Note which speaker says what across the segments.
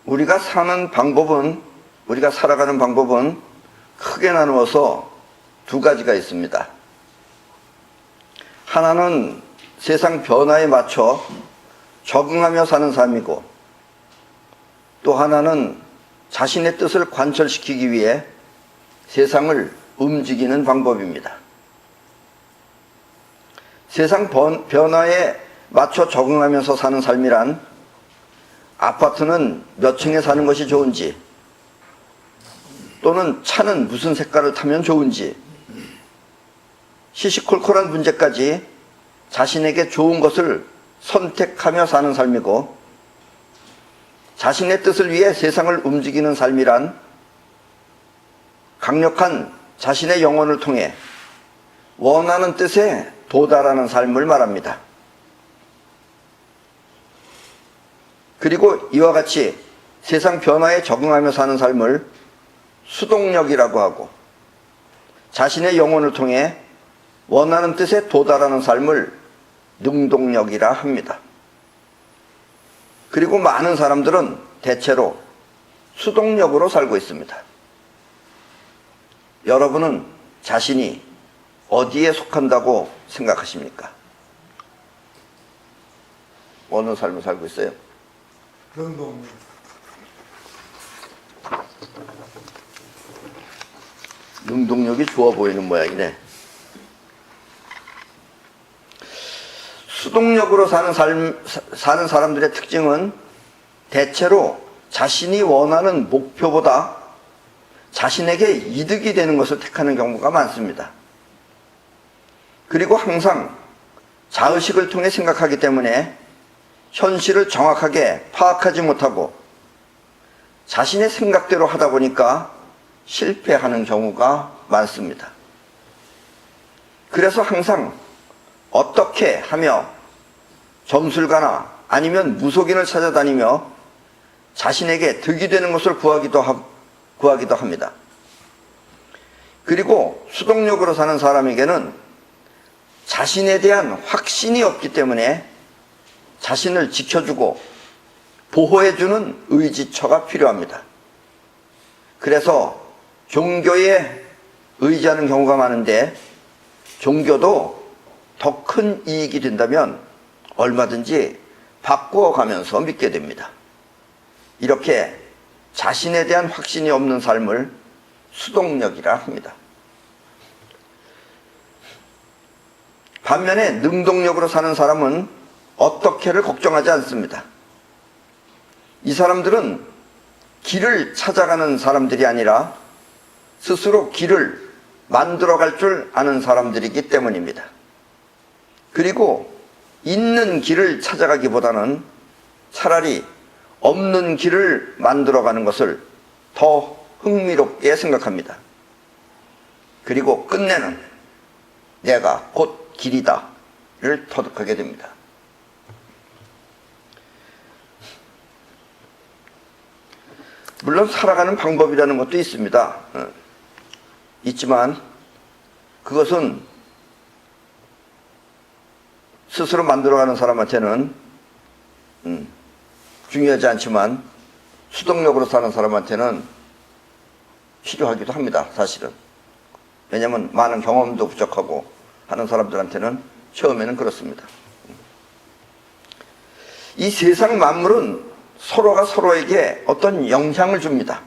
Speaker 1: 우리가 살아가는 방법은 크게 나누어서 두 가지가 있습니다. 하나는 세상 변화에 맞춰 적응하며 사는 삶이고, 또 하나는 자신의 뜻을 관철시키기 위해 세상을 움직이는 방법입니다. 세상 변화에 맞춰 적응하면서 사는 삶이란 아파트는 몇 층에 사는 것이 좋은지, 또는 차는 무슨 색깔을 타면 좋은지, 시시콜콜한 문제까지 자신에게 좋은 것을 선택하며 사는 삶이고, 자신의 뜻을 위해 세상을 움직이는 삶이란 강력한 자신의 영혼을 통해 원하는 뜻에 도달하는 삶을 말합니다. 그리고 이와 같이 세상 변화에 적응하며 사는 삶을 수동력이라고 하고, 자신의 영혼을 통해 원하는 뜻에 도달하는 삶을 능동력이라 합니다. 그리고 많은 사람들은 대체로 수동력으로 살고 있습니다. 여러분은 자신이 어디에 속한다고 생각하십니까? 어느 삶을 살고 있어요?
Speaker 2: 능동력.
Speaker 1: 능동력이 좋아 보이는 모양이네. 수동력으로 사는 사람들의 특징은 대체로 자신이 원하는 목표보다 자신에게 이득이 되는 것을 택하는 경우가 많습니다. 그리고 항상 자의식을 통해 생각하기 때문에 현실을 정확하게 파악하지 못하고 자신의 생각대로 하다 보니까 실패하는 경우가 많습니다. 그래서 항상 어떻게 하며 점술가나 아니면 무속인을 찾아다니며 자신에게 득이 되는 것을 구하기도 합니다. 그리고 수동력으로 사는 사람에게는 자신에 대한 확신이 없기 때문에 자신을 지켜주고 보호해주는 의지처가 필요합니다. 그래서 종교에 의지하는 경우가 많은데, 종교도 더 큰 이익이 된다면 얼마든지 바꾸어가면서 믿게 됩니다. 이렇게 자신에 대한 확신이 없는 삶을 수동력이라 합니다. 반면에 능동력으로 사는 사람은 어떻게를 걱정하지 않습니다. 이 사람들은 길을 찾아가는 사람들이 아니라 스스로 길을 만들어갈 줄 아는 사람들이기 때문입니다. 그리고 있는 길을 찾아가기보다는 차라리 없는 길을 만들어가는 것을 더 흥미롭게 생각합니다. 그리고 끝내는 내가 곧 길이다를 터득하게 됩니다. 물론 살아가는 방법이라는 것도 있습니다. 있지만 그것은 스스로 만들어가는 사람한테는 중요하지 않지만 수동력으로 사는 사람한테는 필요하기도 합니다. 사실은. 왜냐하면 많은 경험도 부족하고 하는 사람들한테는 처음에는 그렇습니다. 이 세상 만물은 서로가 서로에게 어떤 영향을 줍니다.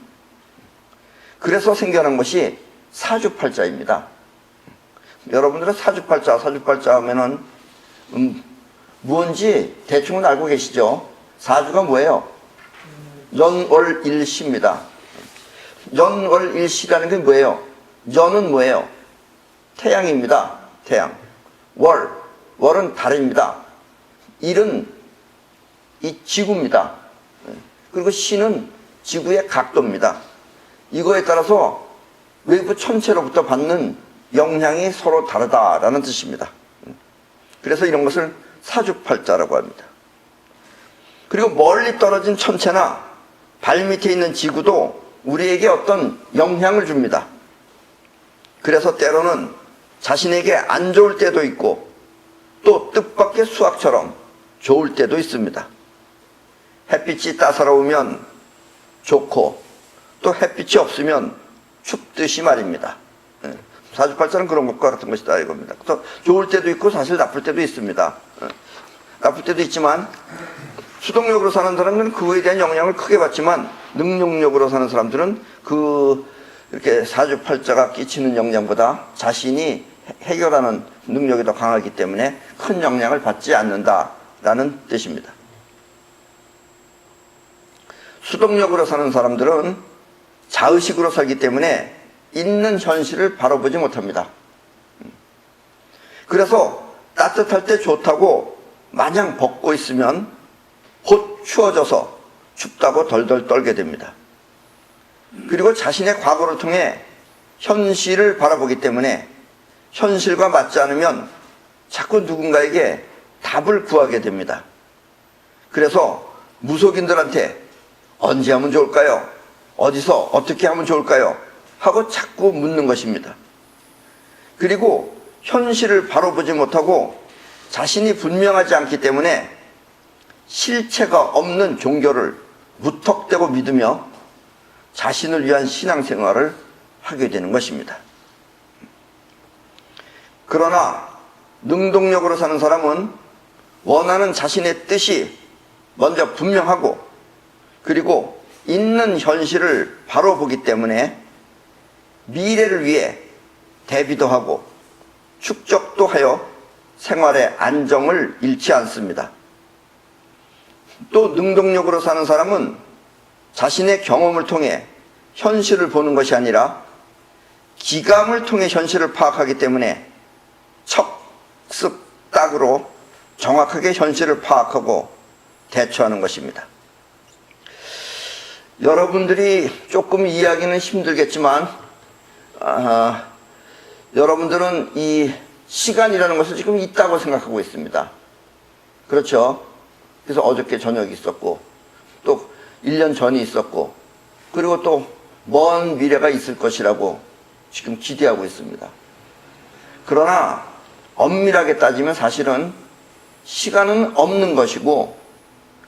Speaker 1: 그래서 생겨난 것이 사주팔자입니다. 여러분들은 사주팔자 하면은 무언지 대충은 알고 계시죠? 사주가 뭐예요? 연월일시입니다. 연월일시라는 게 뭐예요? 연은 뭐예요? 태양입니다. 태양. 월은 달입니다. 일은 이 지구입니다. 그리고 시는 지구의 각도입니다. 이거에 따라서 외부 천체로부터 받는 영향이 서로 다르다라는 뜻입니다. 그래서 이런 것을 사주팔자라고 합니다. 그리고 멀리 떨어진 천체나 발밑에 있는 지구도 우리에게 어떤 영향을 줍니다. 그래서 때로는 자신에게 안 좋을 때도 있고 또 뜻밖의 수학처럼 좋을 때도 있습니다. 햇빛이 따사로우면 좋고 또 햇빛이 없으면 춥듯이 말입니다. 사주팔자는 그런 것과 같은 것이다 이겁니다. 그래서 좋을 때도 있고 사실 나쁠 때도 있습니다. 나쁠 때도 있지만 수동력으로 사는 사람들은 그거에 대한 영향을 크게 받지만 능동력으로 사는 사람들은 이렇게 사주팔자가 끼치는 영향보다 자신이 해결하는 능력이 더 강하기 때문에 큰 영향을 받지 않는다라는 뜻입니다. 수동력으로 사는 사람들은 자의식으로 살기 때문에 있는 현실을 바로 보지 못합니다. 그래서 따뜻할 때 좋다고 마냥 벗고 있으면 곧 추워져서 춥다고 덜덜 떨게 됩니다. 그리고 자신의 과거를 통해 현실을 바라보기 때문에 현실과 맞지 않으면 자꾸 누군가에게 답을 구하게 됩니다. 그래서 무속인들한테 언제 하면 좋을까요? 어디서 어떻게 하면 좋을까요? 하고 자꾸 묻는 것입니다. 그리고 현실을 바로 보지 못하고 자신이 분명하지 않기 때문에 실체가 없는 종교를 무턱대고 믿으며 자신을 위한 신앙생활을 하게 되는 것입니다. 그러나 능동력으로 사는 사람은 원하는 자신의 뜻이 먼저 분명하고 그리고 있는 현실을 바로 보기 때문에 미래를 위해 대비도 하고 축적도 하여 생활의 안정을 잃지 않습니다. 또 능동력으로 사는 사람은 자신의 경험을 통해 현실을 보는 것이 아니라 기감을 통해 현실을 파악하기 때문에 척습딱으로 정확하게 현실을 파악하고 대처하는 것입니다. 여러분들이 조금 이해하기는 힘들겠지만 여러분들은 이 시간이라는 것을 지금 있다고 생각하고 있습니다. 그렇죠? 그래서 어저께 저녁이 있었고 또 1년 전이 있었고 그리고 또 먼 미래가 있을 것이라고 지금 기대하고 있습니다. 그러나 엄밀하게 따지면 사실은 시간은 없는 것이고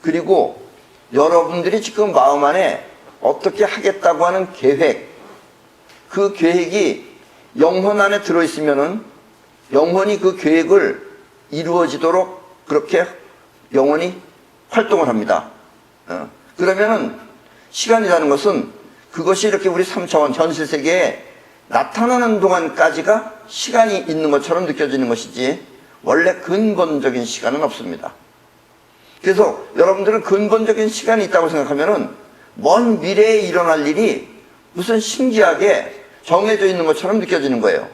Speaker 1: 그리고 여러분들이 지금 마음 안에 어떻게 하겠다고 하는 계획, 그 계획이 영혼 안에 들어있으면은 영혼이 그 계획을 이루어지도록 그렇게 영혼이 활동을 합니다. 그러면은 시간이라는 것은 그것이 이렇게 우리 3차원 현실 세계에 나타나는 동안까지가 시간이 있는 것처럼 느껴지는 것이지 원래 근본적인 시간은 없습니다. 그래서 여러분들은 근본적인 시간이 있다고 생각하면은 먼 미래에 일어날 일이 무슨 신기하게 정해져 있는 것처럼 느껴지는 거예요.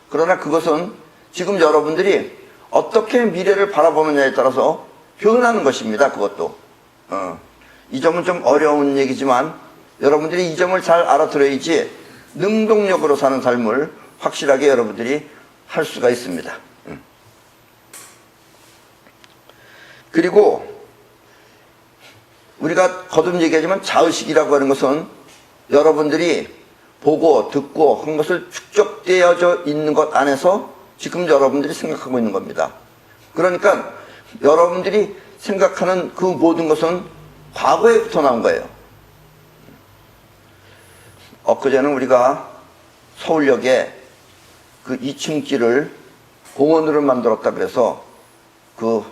Speaker 1: 그러나 그것은 지금 여러분들이 어떻게 미래를 바라보느냐에 따라서 변하는 것입니다. 그것도. 이 점은 좀 어려운 얘기지만 여러분들이 이 점을 잘 알아들어야지 능동력으로 사는 삶을 확실하게 여러분들이 할 수가 있습니다. 그리고 우리가 거듭 얘기하지만 자의식이라고 하는 것은 여러분들이 보고 듣고 한 것을 축적되어져 있는 것 안에서 지금 여러분들이 생각하고 있는 겁니다. 그러니까 여러분들이 생각하는 그 모든 것은 과거에부터 나온 거예요. 엊그제는 우리가 서울역에 그 2층 길을 공원으로 만들었다 그래서 그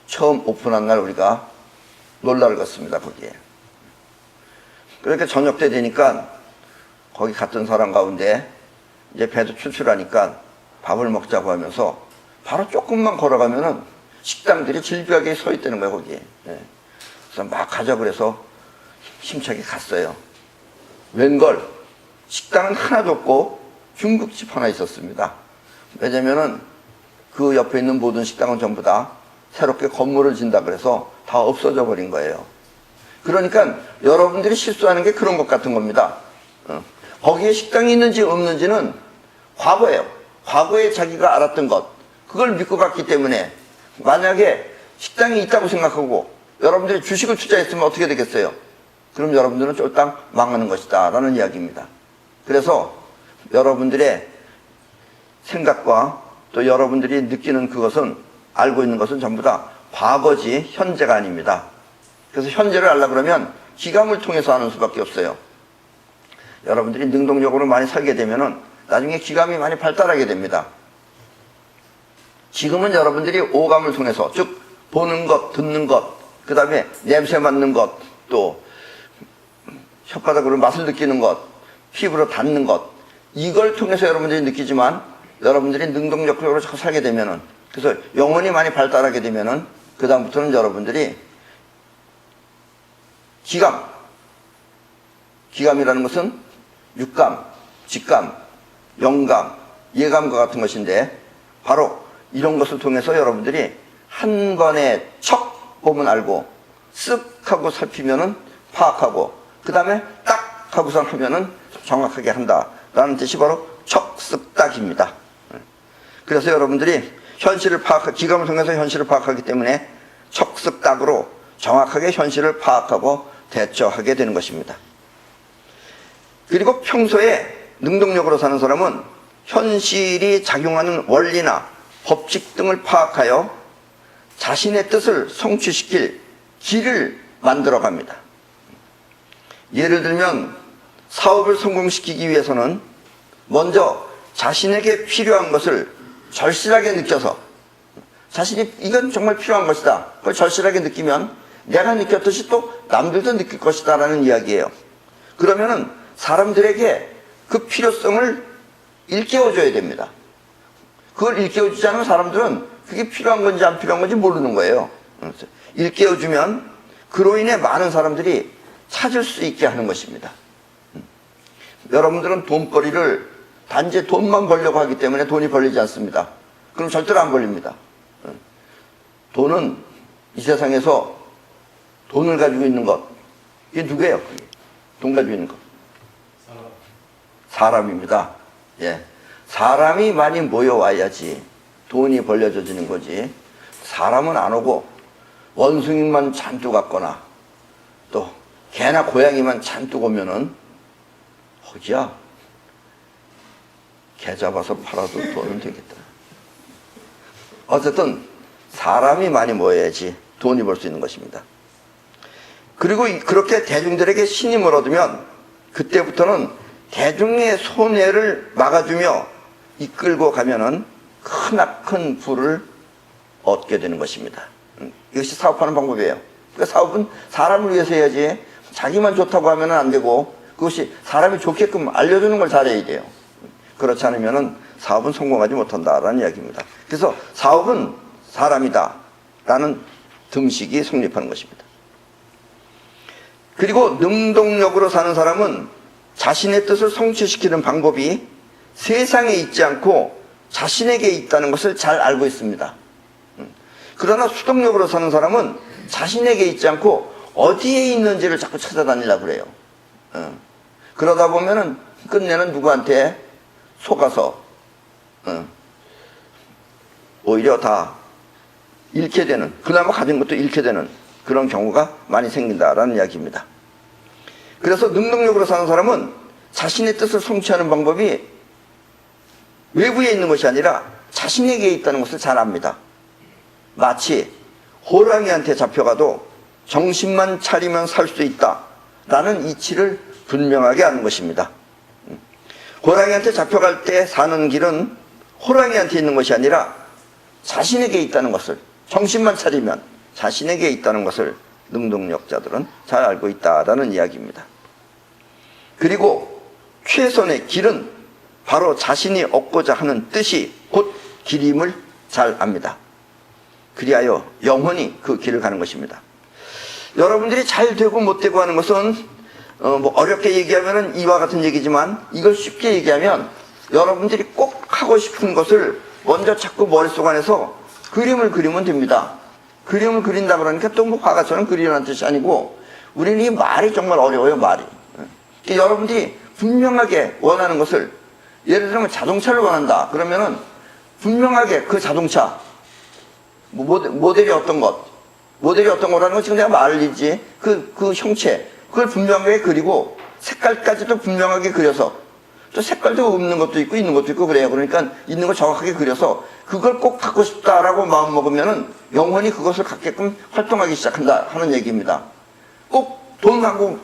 Speaker 1: 처음 오픈한 날 우리가 놀라를 갔습니다. 거기에. 그러니까 저녁 때 되니까 거기 갔던 사람 가운데 이제 배도 출출하니까 밥을 먹자고 하면서 바로 조금만 걸어가면은 식당들이 질비하게 서 있다는 거예요. 거기에. 그래서 막 가자 그래서 힘차게 갔어요. 웬걸 식당은 하나도 없고 중국집 하나 있었습니다. 왜냐면은 그 옆에 있는 모든 식당은 전부 다 새롭게 건물을 짓는다 그래서 다 없어져 버린 거예요. 그러니까 여러분들이 실수하는 게 그런 것 같은 겁니다. 거기에 식당이 있는지 없는지는 과거예요. 과거에 자기가 알았던 것, 그걸 믿고 갔기 때문에 만약에 식당이 있다고 생각하고 여러분들이 주식을 투자했으면 어떻게 되겠어요? 그럼 여러분들은 쫄딱 망하는 것이다 라는 이야기입니다. 그래서 여러분들의 생각과 또 여러분들이 느끼는 그것은 알고 있는 것은 전부 다 과거지 현재가 아닙니다. 그래서 현재를 알려고 그러면 기감을 통해서 하는 수밖에 없어요. 여러분들이 능동적으로 많이 살게 되면은 나중에 기감이 많이 발달하게 됩니다. 지금은 여러분들이 오감을 통해서, 즉 보는 것, 듣는 것, 그 다음에 냄새 맡는 것, 또 혓바닥으로 맛을 느끼는 것, 피부로 닿는 것, 이걸 통해서 여러분들이 느끼지만 여러분들이 능동적으로 자꾸 살게 되면은, 그래서 영혼이 많이 발달하게 되면은 그 다음부터는 여러분들이 기감이라는 것은 육감, 직감, 영감, 예감과 같은 것인데 바로 이런 것을 통해서 여러분들이 한 번에 척 보면 알고 쓱 하고 살피면은 파악하고 그 다음에 딱 하고서 하면은 정확하게 한다라는 뜻이 바로 척쓱딱입니다. 그래서 여러분들이 기감을 통해서 현실을 파악하기 때문에 척쓱딱으로 정확하게 현실을 파악하고 대처하게 되는 것입니다. 그리고 평소에 능동적으로 사는 사람은 현실이 작용하는 원리나 법칙 등을 파악하여 자신의 뜻을 성취시킬 길을 만들어 갑니다. 예를 들면 사업을 성공시키기 위해서는 먼저 자신에게 필요한 것을 절실하게 느껴서 자신이 이건 정말 필요한 것이다. 그걸 절실하게 느끼면 내가 느꼈듯이 또 남들도 느낄 것이다 라는 이야기예요. 그러면은 사람들에게 그 필요성을 일깨워줘야 됩니다. 그걸 일깨워주지 않으면 사람들은 그게 필요한 건지 안 필요한 건지 모르는 거예요. 일깨워주면 그로 인해 많은 사람들이 찾을 수 있게 하는 것입니다. 여러분들은 돈벌이를 단지 돈만 벌려고 하기 때문에 돈이 벌리지 않습니다. 그럼 절대로 안 벌립니다. 돈은 이 세상에서 돈을 가지고 있는 것, 이게 누구예요? 돈 가지고 있는 것. 사람입니다. 예. 사람이 많이 모여와야지 돈이 벌려져지는 거지. 사람은 안 오고 원숭이만 잔뜩 왔거나 또 개나 고양이만 잔뜩 오면은 허기야. 개 잡아서 팔아도 돈은 되겠다. 어쨌든 사람이 많이 모여야지 돈이 벌 수 있는 것입니다. 그리고 그렇게 대중들에게 신임을 얻으면 그때부터는 대중의 손해를 막아주며 이끌고 가면은 크나큰 부를 얻게 되는 것입니다. 이것이 사업하는 방법이에요. 그러니까 사업은 사람을 위해서 해야지 자기만 좋다고 하면은 안 되고 그것이 사람이 좋게끔 알려주는 걸 잘해야 돼요. 그렇지 않으면은 사업은 성공하지 못한다라는 이야기입니다. 그래서 사업은 사람이다 라는 등식이 성립하는 것입니다. 그리고 능동적으로 사는 사람은 자신의 뜻을 성취시키는 방법이 세상에 있지 않고 자신에게 있다는 것을 잘 알고 있습니다. 그러나 수동적으로 사는 사람은 자신에게 있지 않고 어디에 있는지를 자꾸 찾아다니려고 그래요. 그러다 보면은 끝내는 누구한테 속아서 오히려 다 잃게 되는, 그나마 가진 것도 잃게 되는 그런 경우가 많이 생긴다라는 이야기입니다. 그래서 능동적으로 사는 사람은 자신의 뜻을 성취하는 방법이 외부에 있는 것이 아니라 자신에게 있다는 것을 잘 압니다. 마치 호랑이한테 잡혀가도 정신만 차리면 살 수 있다 라는 이치를 분명하게 아는 것입니다. 호랑이한테 잡혀갈 때 사는 길은 호랑이한테 있는 것이 아니라 자신에게 있다는 것을, 정신만 차리면 자신에게 있다는 것을 능동력자들은 잘 알고 있다라는 이야기입니다. 그리고 최선의 길은 바로 자신이 얻고자 하는 뜻이 곧 길임을 잘 압니다. 그리하여 영원히 그 길을 가는 것입니다. 여러분들이 잘 되고 못 되고 하는 것은 어렵게 얘기하면 이와 같은 얘기지만 이걸 쉽게 얘기하면 여러분들이 꼭 하고 싶은 것을 먼저 자꾸 머릿속 안에서 그림을 그리면 됩니다. 그림을 그린다 그러니까 또 뭐 화가처럼 그리라는 뜻이 아니고 우리는 이 말이 정말 어려워요, 말이. 여러분들이 분명하게 원하는 것을, 예를 들면 자동차를 원한다 그러면은 분명하게 그 자동차 모델이 어떤 거라는 건 지금 내가 말이지 그 형체 그걸 분명하게 그리고 색깔까지도 분명하게 그려서, 또 색깔도 없는 것도 있고 있는 것도 있고 그래요. 그러니까 있는 걸 정확하게 그려서 그걸 꼭 갖고 싶다라고 마음 먹으면은 영원히 그것을 갖게끔 활동하기 시작한다 하는 얘기입니다. 꼭 돈하고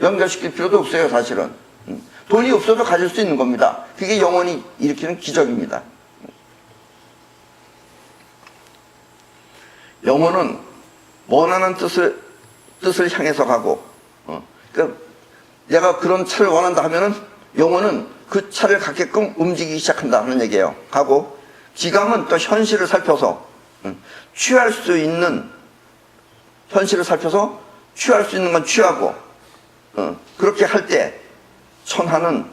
Speaker 1: 연결시킬 필요도 없어요, 사실은. 돈이 없어도 가질 수 있는 겁니다. 그게 영혼이 일으키는 기적입니다. 영혼은 원하는 뜻을 향해서 가고, 그러니까 내가 그런 차를 원한다 하면은 영혼은 그 차를 갖게끔 움직이기 시작한다는 얘기예요. 하고, 지감은 또 현실을 살펴서, 취할 수 있는, 현실을 살펴서 취할 수 있는 건 취하고, 그렇게 할 때, 천하는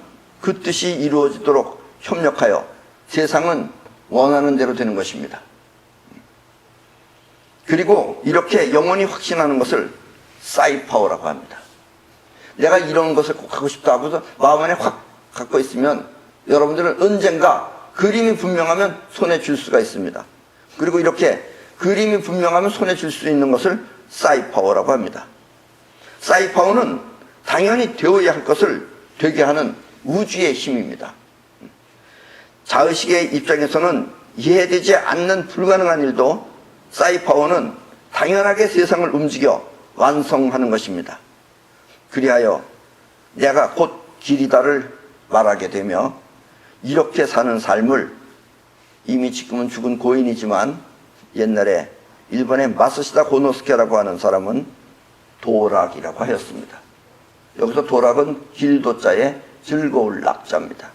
Speaker 1: 그 뜻이 이루어지도록 협력하여 세상은 원하는 대로 되는 것입니다. 그리고 이렇게 영혼이 확신하는 것을 사이파워라고 합니다. 내가 이런 것을 꼭 하고 싶다 하고서 마음 안에 확 갖고 있으면 여러분들은 언젠가 그림이 분명하면 손에 줄 수가 있습니다. 그리고 이렇게 그림이 분명하면 손에 줄 수 있는 것을 사이파워라고 합니다. 사이파워는 당연히 되어야 할 것을 되게 하는 우주의 힘입니다. 자의식의 입장에서는 이해되지 않는 불가능한 일도 사이파워는 당연하게 세상을 움직여 완성하는 것입니다. 그리하여 내가 곧 길이다를 말하게 되며 이렇게 사는 삶을 이미 지금은 죽은 고인이지만 옛날에 일본의 마스시다 고노스케라고 하는 사람은 도락이라고 하였습니다. 여기서 도락은 길도자의 즐거울 낙자입니다.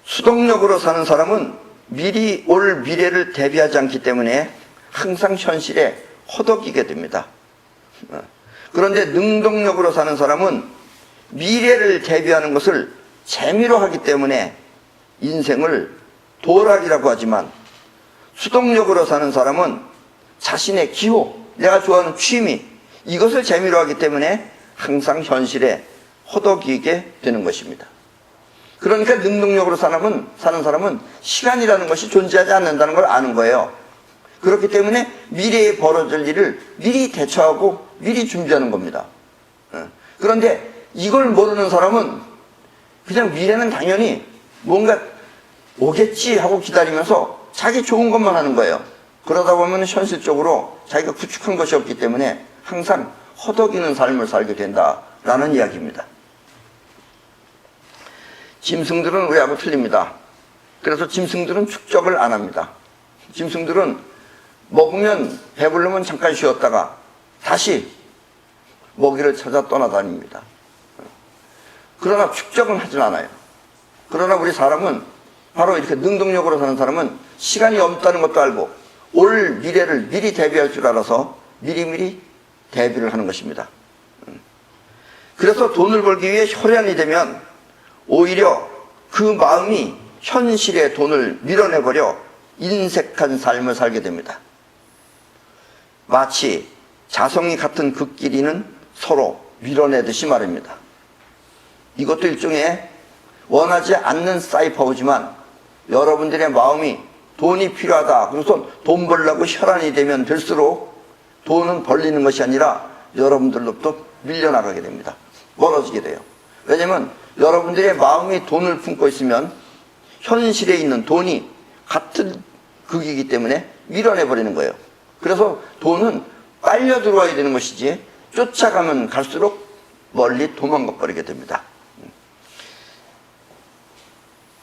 Speaker 1: 수동력으로 사는 사람은 미리 올 미래를 대비하지 않기 때문에 항상 현실에 허덕이게 됩니다. 그런데 능동력으로 사는 사람은 미래를 대비하는 것을 재미로 하기 때문에 인생을 도락이라고 하지만, 수동력으로 사는 사람은 자신의 기호, 내가 좋아하는 취미, 이것을 재미로 하기 때문에 항상 현실에 허덕이게 되는 것입니다. 그러니까 능동력으로 사는 사람은 시간이라는 것이 존재하지 않는다는 걸 아는 거예요. 그렇기 때문에 미래에 벌어질 일을 미리 대처하고 미리 준비하는 겁니다. 그런데 이걸 모르는 사람은 그냥 미래는 당연히 뭔가 오겠지 하고 기다리면서 자기 좋은 것만 하는 거예요. 그러다 보면 현실적으로 자기가 구축한 것이 없기 때문에 항상 허덕이는 삶을 살게 된다라는 이야기입니다. 짐승들은 우리하고 틀립니다. 그래서 짐승들은 축적을 안 합니다. 짐승들은 먹으면 배부르면 잠깐 쉬었다가 다시 먹이를 찾아 떠나다닙니다. 그러나 축적은 하진 않아요. 그러나 우리 사람은 바로 이렇게 능동력으로 사는 사람은 시간이 없다는 것도 알고 올 미래를 미리 대비할 줄 알아서 미리미리 대비를 하는 것입니다. 그래서 돈을 벌기 위해 혈연이 되면 오히려 그 마음이 현실의 돈을 밀어내버려 인색한 삶을 살게 됩니다. 마치 자성이 같은 그 끼리는 서로 밀어내듯이 말입니다. 이것도 일종의 원하지 않는 사이파워지만 여러분들의 마음이 돈이 필요하다, 그래서 돈 벌려고 혈안이 되면 될수록 돈은 벌리는 것이 아니라 여러분들로부터 밀려나가게 됩니다. 멀어지게 돼요. 왜냐하면 여러분들의 마음이 돈을 품고 있으면 현실에 있는 돈이 같은 극이기 때문에 밀어내버리는 거예요. 그래서 돈은 빨려 들어와야 되는 것이지 쫓아가면 갈수록 멀리 도망가 버리게 됩니다.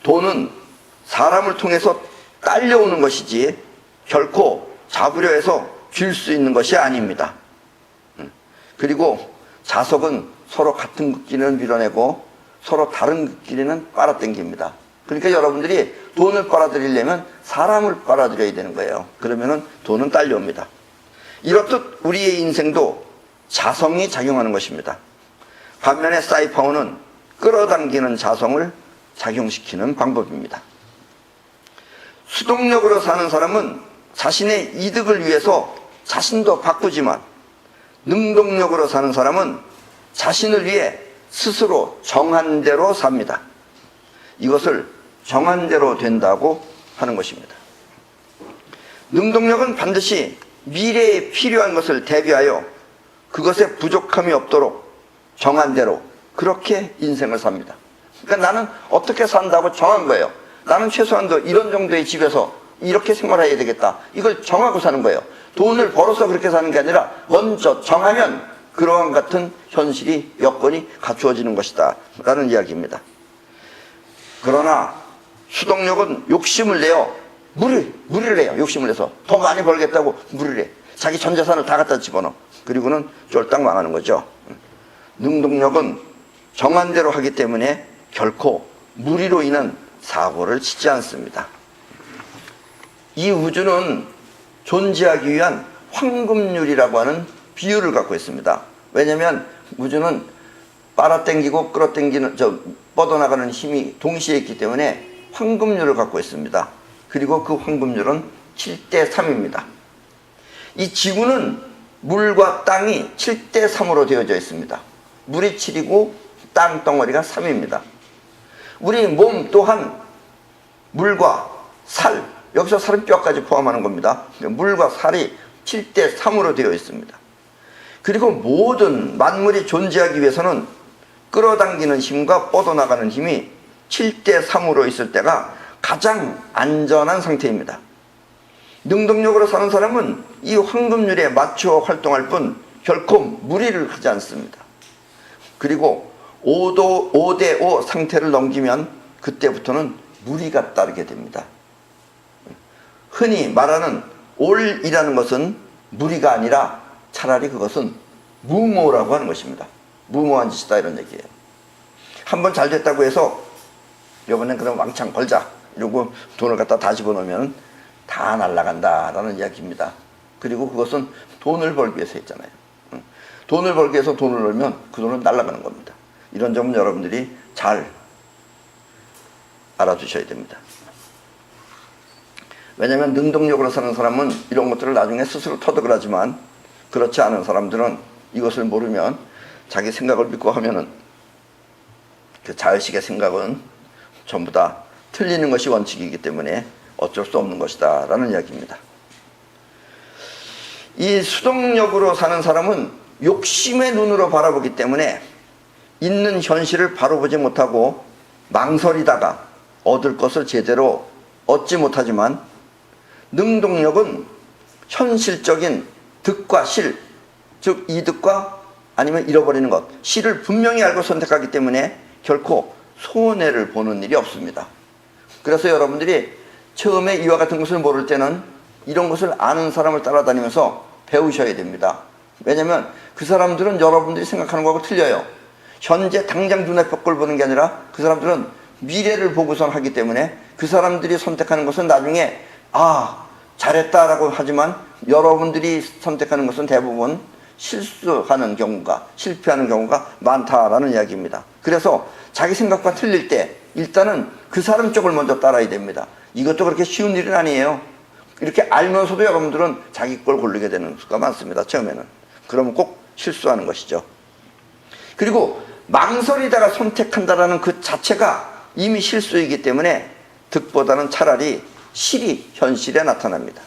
Speaker 1: 돈은 사람을 통해서 딸려오는 것이지 결코 잡으려 해서 쥘 수 있는 것이 아닙니다. 그리고 자석은 서로 같은 극끼리는 밀어내고 서로 다른 극끼리는 빨아당깁니다. 그러니까 여러분들이 돈을 빨아들이려면 사람을 빨아들여야 되는 거예요. 그러면은 돈은 딸려옵니다. 이렇듯 우리의 인생도 자성이 작용하는 것입니다. 반면에 사이파워는 끌어당기는 자성을 작용시키는 방법입니다. 수동력으로 사는 사람은 자신의 이득을 위해서 자신도 바꾸지만, 능동력으로 사는 사람은 자신을 위해 스스로 정한 대로 삽니다. 이것을 정한 대로 된다고 하는 것입니다. 능동력은 반드시 미래에 필요한 것을 대비하여 그것에 부족함이 없도록 정한 대로 그렇게 인생을 삽니다. 그러니까 나는 어떻게 산다고 정한 거예요. 나는 최소한도 이런 정도의 집에서 이렇게 생활해야 되겠다. 이걸 정하고 사는 거예요. 돈을 벌어서 그렇게 사는 게 아니라 먼저 정하면 그러한 같은 현실이 여건이 갖추어지는 것이다 라는 이야기입니다. 그러나 수동력은 욕심을 내요. 무리를 해요. 욕심을 내서 더 많이 벌겠다고 무리를 해. 자기 전 재산을 다 갖다 집어넣어. 그리고는 쫄딱 망하는 거죠. 능동력은 정한 대로 하기 때문에 결코 무리로 인한 사고를 치지 않습니다. 이 우주는 존재하기 위한 황금률이라고 하는 비율을 갖고 있습니다. 왜냐하면 우주는 빨아당기고 끌어당기는 뻗어나가는 힘이 동시에 있기 때문에 황금률을 갖고 있습니다. 그리고 그 황금률은 7대3입니다. 이 지구는 물과 땅이 7대3으로 되어져 있습니다. 물이 7이고 땅덩어리가 3입니다. 우리 몸 또한 물과 살, 여기서 살은 뼈까지 포함하는 겁니다. 물과 살이 7대3으로 되어 있습니다. 그리고 모든 만물이 존재하기 위해서는 끌어당기는 힘과 뻗어나가는 힘이 7대3으로 있을 때가 가장 안전한 상태입니다. 능동력으로 사는 사람은 이 황금률에 맞추어 활동할 뿐 결코 무리를 하지 않습니다. 그리고 5대5 상태를 넘기면 그때부터는 무리가 따르게 됩니다. 흔히 말하는 올이라는 것은 무리가 아니라 차라리 그것은 무모라고 하는 것입니다. 무모한 짓이다 이런 얘기예요. 한번 잘 됐다고 해서 이번엔 그럼 왕창 벌자 이러고 돈을 갖다 다 집어넣으면 다 날아간다 라는 이야기입니다. 그리고 그것은 돈을 벌기 위해서 했잖아요. 돈을 벌기 위해서 돈을 넣으면 그 돈은 날아가는 겁니다. 이런 점은 여러분들이 잘 알아두셔야 됩니다. 왜냐하면 능동력으로 사는 사람은 이런 것들을 나중에 스스로 터득을 하지만 그렇지 않은 사람들은 이것을 모르면 자기 생각을 믿고 하면은 그 자의식의 생각은 전부 다 틀리는 것이 원칙이기 때문에 어쩔 수 없는 것이다 라는 이야기입니다. 이 수동력으로 사는 사람은 욕심의 눈으로 바라보기 때문에 있는 현실을 바로 보지 못하고 망설이다가 얻을 것을 제대로 얻지 못하지만 능동력은 현실적인 득과 실, 즉 이득과 아니면 잃어버리는 것, 실을 분명히 알고 선택하기 때문에 결코 손해를 보는 일이 없습니다. 그래서 여러분들이 처음에 이와 같은 것을 모를 때는 이런 것을 아는 사람을 따라다니면서 배우셔야 됩니다. 왜냐하면 그 사람들은 여러분들이 생각하는 거하고 틀려요. 현재 당장 눈에 벽을 보는 게 아니라 그 사람들은 미래를 보고선 하기 때문에 그 사람들이 선택하는 것은 나중에 잘했다라고 하지만 여러분들이 선택하는 것은 대부분 실수하는 경우가, 실패하는 경우가 많다라는 이야기입니다. 그래서 자기 생각과 틀릴 때 일단은 그 사람 쪽을 먼저 따라야 됩니다. 이것도 그렇게 쉬운 일은 아니에요. 이렇게 알면서도 여러분들은 자기 걸 고르게 되는 수가 많습니다. 처음에는. 그러면 꼭 실수하는 것이죠. 그리고 망설이다가 선택한다라는 그 자체가 이미 실수이기 때문에 득보다는 차라리 실이 현실에 나타납니다.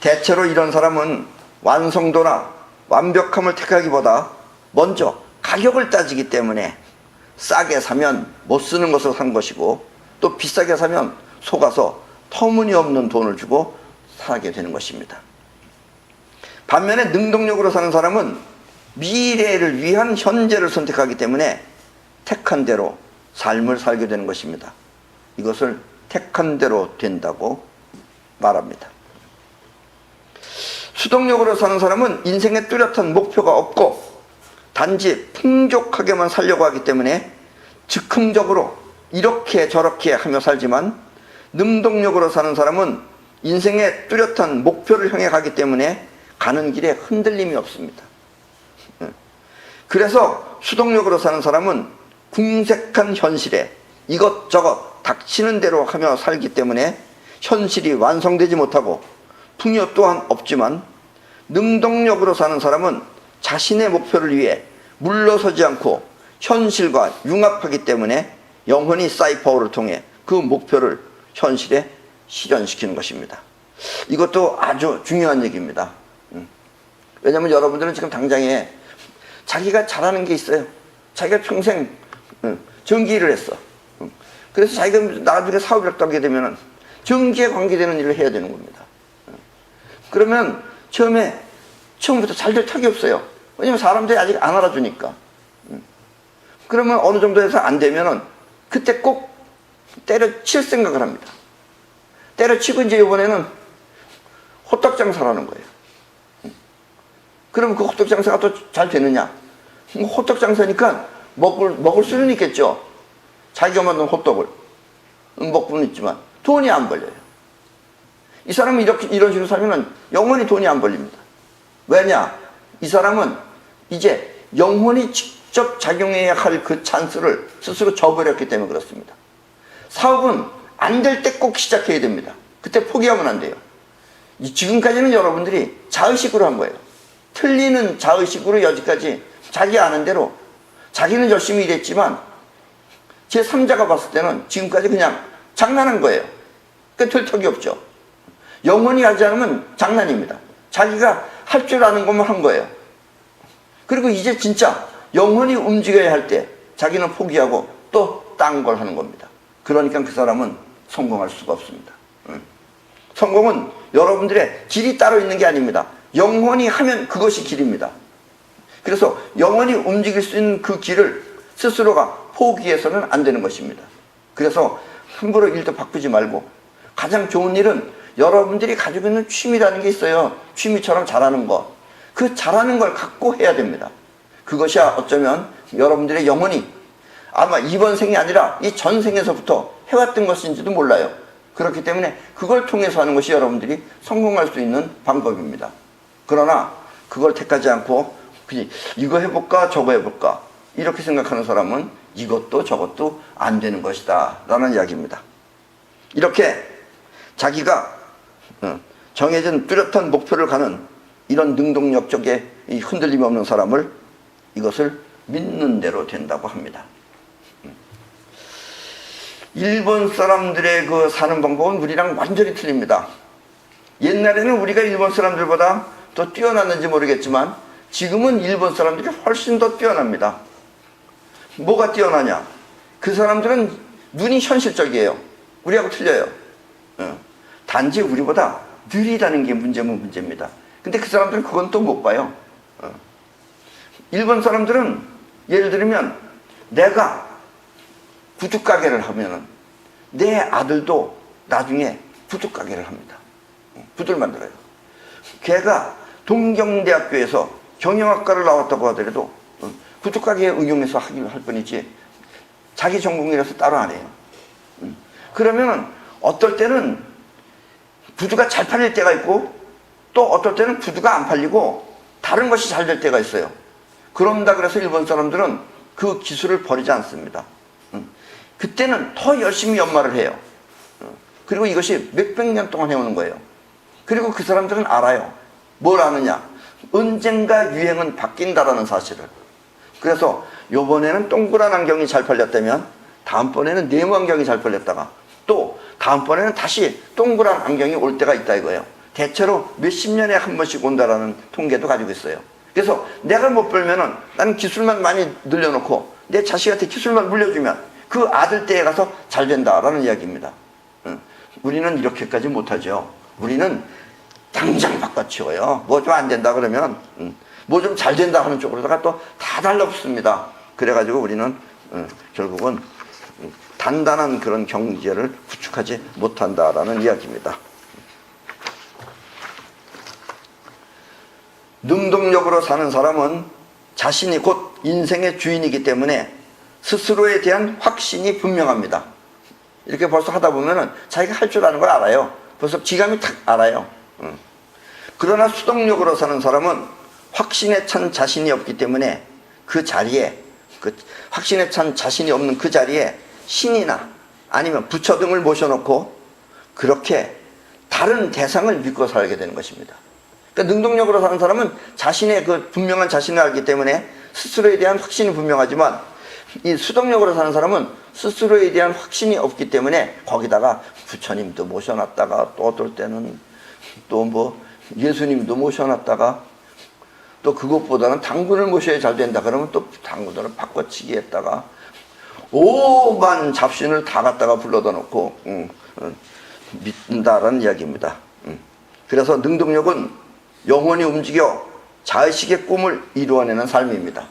Speaker 1: 대체로 이런 사람은 완성도나 완벽함을 택하기보다 먼저 가격을 따지기 때문에 싸게 사면 못 쓰는 것을 산 것이고 또 비싸게 사면 속아서 터무니없는 돈을 주고 사게 되는 것입니다. 반면에 능동력으로 사는 사람은 미래를 위한 현재를 선택하기 때문에 택한 대로 삶을 살게 되는 것입니다. 이것을 택한 대로 된다고 말합니다. 수동력으로 사는 사람은 인생에 뚜렷한 목표가 없고 단지 풍족하게만 살려고 하기 때문에 즉흥적으로 이렇게 저렇게 하며 살지만 능동력으로 사는 사람은 인생에 뚜렷한 목표를 향해 가기 때문에 가는 길에 흔들림이 없습니다. 그래서 수동력으로 사는 사람은 궁색한 현실에 이것저것 닥치는 대로 하며 살기 때문에 현실이 완성되지 못하고 풍요 또한 없지만 능동력으로 사는 사람은 자신의 목표를 위해 물러서지 않고 현실과 융합하기 때문에 영원히 사이퍼를 통해 그 목표를 현실에 실현시키는 것입니다. 이것도 아주 중요한 얘기입니다. 왜냐하면 여러분들은 지금 당장에 자기가 잘하는 게 있어요. 자기가 평생 전기 일을 했어. 그래서 자기가 나중에 사업을 하게 되면 정기에 관계되는 일을 해야 되는 겁니다. 그러면 처음부터 잘 될 턱이 없어요. 왜냐면 사람들이 아직 안 알아주니까. 그러면 어느 정도 해서 안 되면은 그때 꼭 때려칠 생각을 합니다. 때려치고 이제 이번에는 호떡 장사라는 거예요. 그러면 그 호떡 장사가 또 잘 되느냐? 호떡 장사니까 먹을 수는 있겠죠. 자기가 만든 호떡을 먹고는 있지만 돈이 안 벌려요. 이 사람은 이런 식으로 살면 영원히 돈이 안 벌립니다. 왜냐? 이 사람은 이제 영혼이 직접 작용해야 할 그 찬스를 스스로 저버렸기 때문에 그렇습니다. 사업은 안 될 때 꼭 시작해야 됩니다. 그때 포기하면 안 돼요. 지금까지는 여러분들이 자의식으로 한 거예요. 틀리는 자의식으로 여지까지 자기 아는 대로 자기는 열심히 일했지만 제3자가 봤을 때는 지금까지 그냥 장난한 거예요. 될 턱이 없죠. 영원히 하지 않으면 장난입니다. 자기가 할 줄 아는 것만 한 거예요. 그리고 이제 진짜 영원히 움직여야 할 때 자기는 포기하고 또 딴 걸 하는 겁니다. 그러니까 그 사람은 성공할 수가 없습니다. 성공은 여러분들의 길이 따로 있는 게 아닙니다. 영원히 하면 그것이 길입니다. 그래서 영원히 움직일 수 있는 그 길을 스스로가 포기해서는 안 되는 것입니다. 그래서 함부로 일도 바꾸지 말고 가장 좋은 일은 여러분들이 가지고 있는 취미라는 게 있어요. 취미처럼 잘하는 거. 그 잘하는 걸 갖고 해야 됩니다. 그것이 어쩌면 여러분들의 영혼이 아마 이번 생이 아니라 이 전생에서부터 해왔던 것인지도 몰라요. 그렇기 때문에 그걸 통해서 하는 것이 여러분들이 성공할 수 있는 방법입니다. 그러나 그걸 택하지 않고 그냥 이거 해볼까 저거 해볼까 이렇게 생각하는 사람은 이것도 저것도 안 되는 것이다 라는 이야기입니다. 이렇게 자기가 정해진 뚜렷한 목표를 가는 이런 능동력 쪽에 흔들림 없는 사람을 이것을 믿는 대로 된다고 합니다. 일본 사람들의 그 사는 방법은 우리랑 완전히 틀립니다. 옛날에는 우리가 일본 사람들보다 더 뛰어났는지 모르겠지만 지금은 일본 사람들이 훨씬 더 뛰어납니다. 뭐가 뛰어나냐? 그 사람들은 눈이 현실적이에요. 우리하고 틀려요. 단지 우리보다 느리다는 게 문제면 문제입니다. 근데 그 사람들은 그건 또 못 봐요. 일본 사람들은 예를 들면 내가 구두 가게를 하면은 내 아들도 나중에 구두 가게를 합니다. 구두를 만들어요. 걔가 동경대학교에서 경영학과를 나왔다고 하더라도 구두 가게에 응용해서 하기를 할 뿐이지 자기 전공이라서 따로 안 해요. 그러면 어떨 때는 구두가 잘 팔릴 때가 있고 또 어떨 때는 구두가 안 팔리고 다른 것이 잘 될 때가 있어요. 그런다 그래서 일본 사람들은 그 기술을 버리지 않습니다. 그때는 더 열심히 연마를 해요. 그리고 이것이 몇백 년 동안 해오는 거예요. 그리고 그 사람들은 알아요. 뭘 아느냐? 언젠가 유행은 바뀐다라는 사실을. 그래서 요번에는 동그란 안경이 잘 팔렸다면 다음번에는 네모 안경이 잘 팔렸다가 또 다음번에는 다시 동그란 안경이 올 때가 있다 이거예요. 대체로 몇십 년에 한 번씩 온다라는 통계도 가지고 있어요. 그래서 내가 못 벌면은 나는 기술만 많이 늘려놓고 내 자식한테 기술만 물려주면 그 아들 때에 가서 잘 된다라는 이야기입니다. 우리는 이렇게까지 못하죠. 우리는 당장 바꿔치워요. 뭐 좀 안 된다 그러면 뭐 좀 잘 된다 하는 쪽으로다가 또 다 달라붙습니다. 그래가지고 우리는 결국은 단단한 그런 경제를 구축하지 못한다라는 이야기입니다. 능동력으로 사는 사람은 자신이 곧 인생의 주인이기 때문에 스스로에 대한 확신이 분명합니다. 이렇게 벌써 하다 보면은 자기가 할 줄 아는 걸 알아요. 벌써 지감이 탁 알아요. 그러나 수동력으로 사는 사람은 확신에 찬 자신이 없기 때문에 그 자리에, 그 확신에 찬 자신이 없는 그 자리에 신이나 아니면 부처 등을 모셔놓고 그렇게 다른 대상을 믿고 살게 되는 것입니다. 그러니까 능동력으로 사는 사람은 자신의 그 분명한 자신을 알기 때문에 스스로에 대한 확신이 분명하지만 이 수동력으로 사는 사람은 스스로에 대한 확신이 없기 때문에 거기다가 부처님도 모셔놨다가 또 어떨 때는 또 뭐 예수님도 모셔놨다가 또 그것보다는 당군을 모셔야 잘 된다 그러면 또 당군을 바꿔치기 했다가 오만 잡신을 다 갖다가 불러다 놓고 믿는다라는 이야기입니다. 그래서 능동력은 영혼이 움직여 자의식의 꿈을 이루어내는 삶입니다.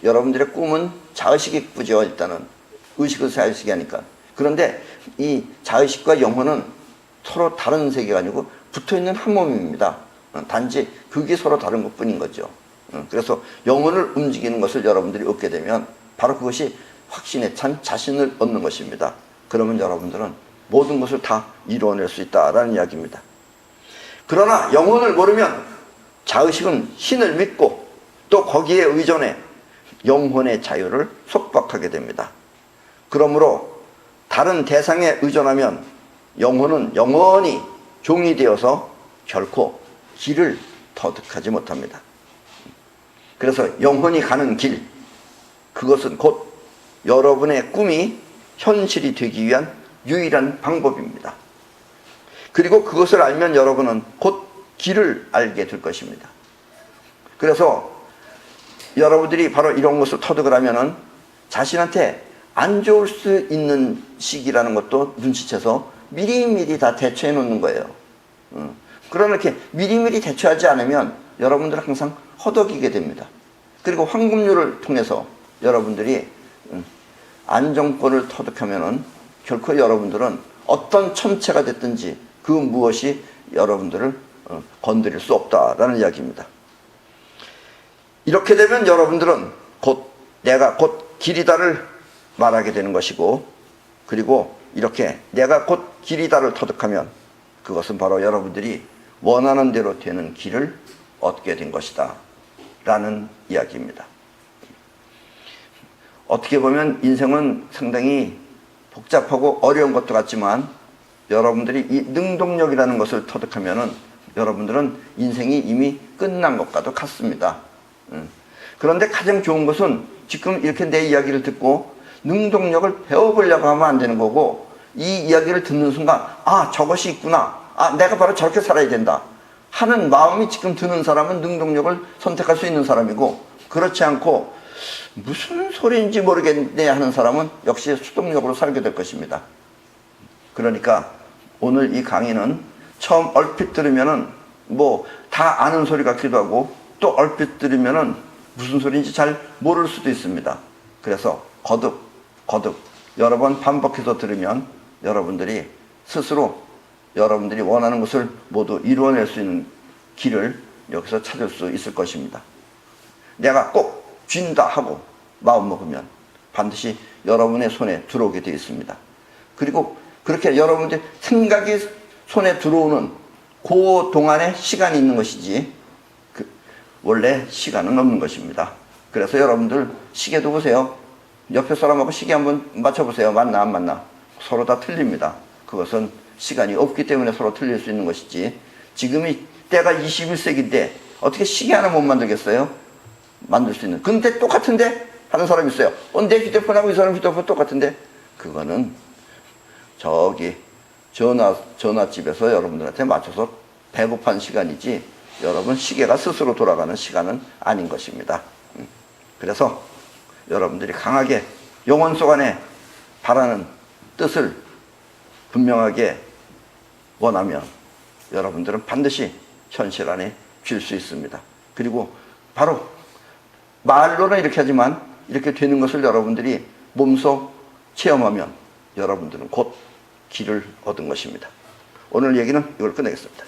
Speaker 1: 여러분들의 꿈은 자의식이 꾸죠. 일단은 의식은 자의식이 하니까. 그런데 이 자의식과 영혼은 서로 다른 세계가 아니고 붙어있는 한 몸입니다. 단지 그게 서로 다른 것뿐인 거죠. 그래서 영혼을 움직이는 것을 여러분들이 얻게 되면 바로 그것이 확신에 찬 자신을 얻는 것입니다. 그러면 여러분들은 모든 것을 다 이루어낼 수 있다라는 이야기입니다. 그러나 영혼을 모르면 자의식은 신을 믿고 또 거기에 의존해 영혼의 자유를 속박하게 됩니다. 그러므로 다른 대상에 의존하면 영혼은 영원히 종이 되어서 결코 길을 터득하지 못합니다. 그래서 영혼이 가는 길, 그것은 곧 여러분의 꿈이 현실이 되기 위한 유일한 방법입니다. 그리고 그것을 알면 여러분은 곧 길을 알게 될 것입니다. 그래서 여러분들이 바로 이런 것을 터득을 하면은 자신한테 안 좋을 수 있는 시기라는 것도 눈치채서 미리미리 다 대처해 놓는 거예요. 그러나 이렇게 미리미리 대처하지 않으면 여러분들은 항상 허덕이게 됩니다. 그리고 황금률을 통해서 여러분들이 안정권을 터득하면은 결코 여러분들은 어떤 천체가 됐든지 그 무엇이 여러분들을 건드릴 수 없다라는 이야기입니다. 이렇게 되면 여러분들은 곧 내가 곧 길이다를 말하게 되는 것이고, 그리고 이렇게 내가 곧 길이다를 터득하면 그것은 바로 여러분들이 원하는 대로 되는 길을 얻게 된 것이다 라는 이야기입니다. 어떻게 보면 인생은 상당히 복잡하고 어려운 것도 같지만 여러분들이 이 능동력이라는 것을 터득하면은 여러분들은 인생이 이미 끝난 것과도 같습니다. 그런데 가장 좋은 것은 지금 이렇게 내 이야기를 듣고 능동력을 배워보려고 하면 안 되는 거고, 이 이야기를 듣는 순간 아 저것이 있구나, 아 내가 바로 저렇게 살아야 된다 하는 마음이 지금 드는 사람은 능동력을 선택할 수 있는 사람이고, 그렇지 않고 무슨 소리인지 모르겠네 하는 사람은 역시 수동력으로 살게 될 것입니다. 그러니까 오늘 이 강의는 처음 얼핏 들으면은 뭐 다 아는 소리 같기도 하고 또 얼핏 들으면은 무슨 소리인지 잘 모를 수도 있습니다. 그래서 거듭 여러 번 반복해서 들으면 여러분들이 스스로 여러분들이 원하는 것을 모두 이루어낼 수 있는 길을 여기서 찾을 수 있을 것입니다. 내가 꼭 쥔다 하고 마음 먹으면 반드시 여러분의 손에 들어오게 되어 있습니다. 그리고 그렇게 여러분들 생각이 손에 들어오는 그 동안에 시간이 있는 것이지 원래 시간은 없는 것입니다. 그래서 여러분들 시계도 보세요. 옆에 사람하고 시계 한번 맞춰보세요. 맞나 안 맞나? 서로 다 틀립니다. 그것은 시간이 없기 때문에 서로 틀릴 수 있는 것이지, 지금이 때가 21세기인데 어떻게 시계 하나 못 만들겠어요? 만들 수 있는. 근데 똑같은데? 하는 사람이 있어요. 내 휴대폰하고 이 사람 휴대폰 똑같은데? 그거는 저기 전화집에서 여러분들한테 맞춰서 배급한 시간이지 여러분 시계가 스스로 돌아가는 시간은 아닌 것입니다. 그래서 여러분들이 강하게 영혼 속 안에 바라는 뜻을 분명하게 원하면 여러분들은 반드시 현실 안에 줄 수 있습니다. 그리고 바로 말로는 이렇게 하지만 이렇게 되는 것을 여러분들이 몸소 체험하면 여러분들은 곧 길을 얻은 것입니다. 오늘 얘기는 이걸 끝내겠습니다.